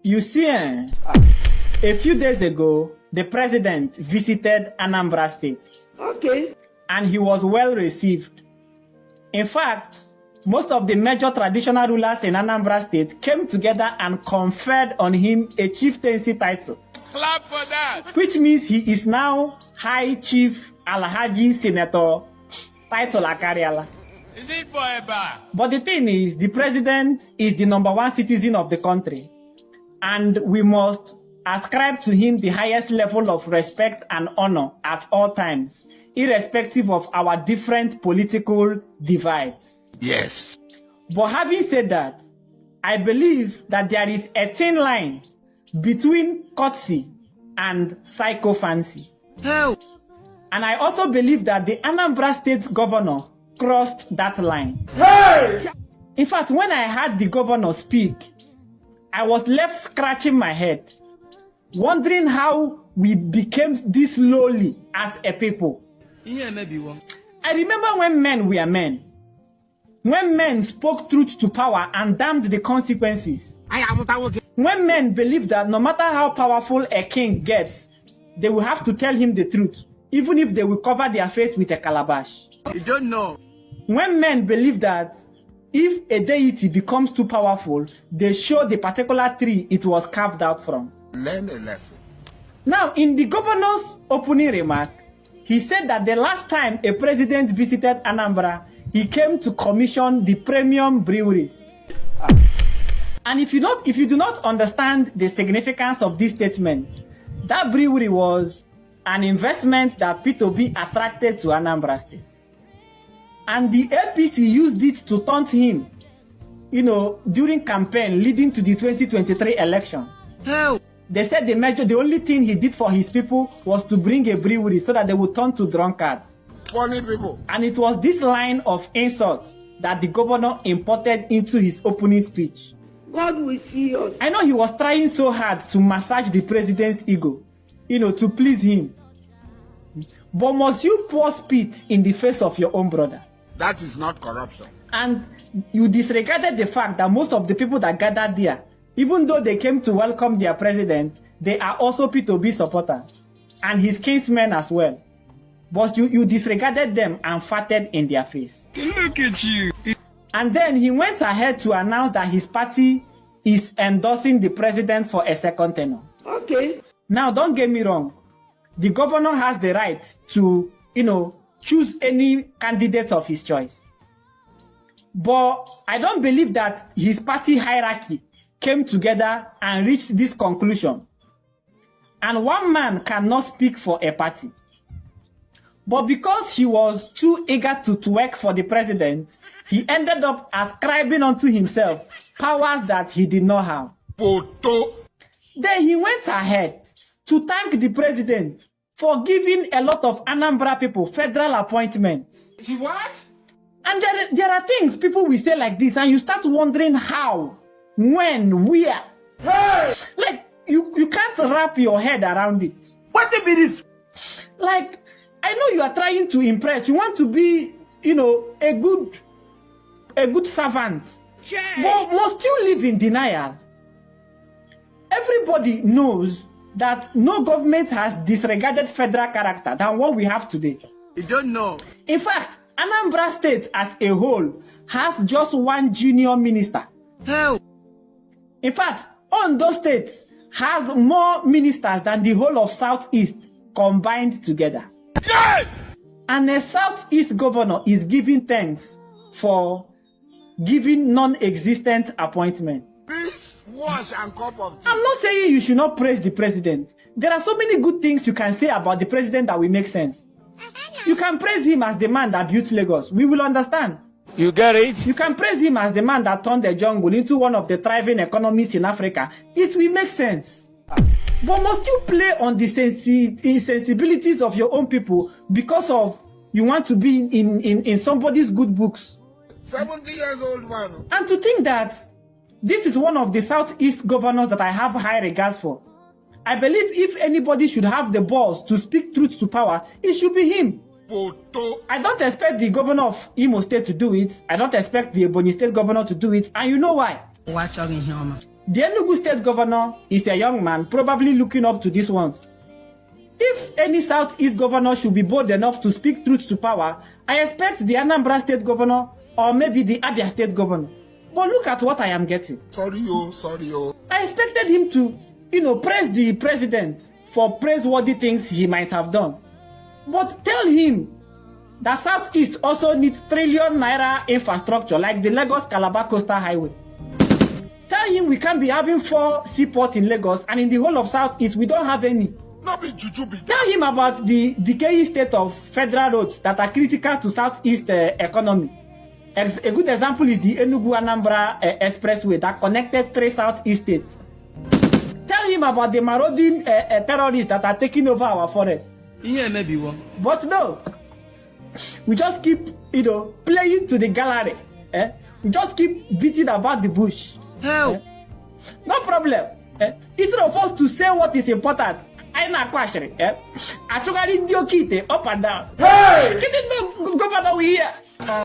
You see, a few days ago, the president visited Anambra State. Okay. And he was well received. In fact, most of the major traditional rulers in Anambra State came together and conferred on him a chieftaincy title. Clap for that! Which means he is now High Chief Alhaji Senator title Akariala. Is it forever? But the thing is, the president is the #1 citizen of the country. And we must ascribe to him the highest level of respect and honor at all times, irrespective of our different political divides. Yes. But having said that, I believe that there is a thin line between courtesy and sycophancy. Hell. And I also believe that the Anambra State governor crossed that line. Hey! In fact, when I heard the governor speak, I was left scratching my head, wondering how we became this lowly as a people. I remember when men were men. When men spoke truth to power and damned the consequences. When men believed that no matter how powerful a king gets, they will have to tell him the truth, even if they will cover their face with a calabash. You don't know. When men believe that if a deity becomes too powerful, they show the particular tree it was carved out from. Learn a lesson. Now, in the governor's opening remark, he said that the last time a president visited Anambra, he came to commission the premium breweries. And if you do not understand the significance of this statement, that brewery was an investment that Peter Obi attracted to Anambra State. And the APC used it to taunt him, during campaign leading to the 2023 election. Hell. They said the only thing he did for his people was to bring a brewery so that they would turn to drunkards. Funny people. And it was this line of insult that the governor imported into his opening speech. God will see us. I know he was trying so hard to massage the president's ego, to please him. But must you pour spit in the face of your own brother? That is not corruption. And you disregarded the fact that most of the people that gathered there, even though they came to welcome their president, they are also Peter Obi supporters and his kinsmen as well. But you disregarded them and farted in their face. Look at you. And then he went ahead to announce that his party is endorsing the president for a second tenure. Okay. Now, don't get me wrong. The governor has the right to, choose any candidate of his choice. But I don't believe that his party hierarchy came together and reached this conclusion. And one man cannot speak for a party. But because he was too eager to twerk for the president, he ended up ascribing unto himself powers that he did not have. Photo. Then he went ahead to thank the president for giving a lot of Anambra people federal appointments. What? And there are things people will say like this, and you start wondering how, when, where. Hey! Like, you can't wrap your head around it. What be this? Like, I know you are trying to impress. You want to be, a good servant. Check. But must you live in denial? Everybody knows that no government has disregarded federal character than what we have today. You don't know. In fact, Anambra State as a whole has just one junior minister. Hell. In fact, Ondo State has more ministers than the whole of Southeast combined together. Yeah! And a Southeast governor is giving thanks for giving non-existent appointment. Wash and cup of tea. I'm not saying you should not praise the president. There are so many good things you can say about the president that will make sense. You can praise him as the man that built Lagos. We will understand. You get it? You can praise him as the man that turned the jungle into one of the thriving economies in Africa. It will make sense. But must you play on the sensibilities of your own people because of you want to be in somebody's good books? 70 years old man. And to think that this is one of the Southeast governors that I have high regards for. I believe if anybody should have the balls to speak truth to power, it should be him. Photo. I don't expect the governor of Imo State to do it. I don't expect the Ebonyi State governor to do it. And you know why? The Enugu state governor is a young man, probably looking up to this one. If any Southeast governor should be bold enough to speak truth to power, I expect the Anambra state governor or maybe the Abia state governor. But look at what I am getting. Sorry, oh. I expected him to, praise the president for praiseworthy things he might have done. But tell him that Southeast also needs trillion naira infrastructure like the Lagos-Calabar Coastal Highway. Tell him we can't be having 4 seaports in Lagos and in the whole of Southeast we don't have any. Not be juju be. Tell him about the decaying state of federal roads that are critical to Southeast economy. A good example is the Enugu-Anambra expressway that connected 3 Southeast states. Tell him about the marauding terrorists that are taking over our forests. Yeah, maybe one. But no, we just keep, playing to the gallery. We just keep beating about the bush. Hell. No problem. Instead of us to say what is important, I na question. I took a up and down. Hey! Get it, governor, we here.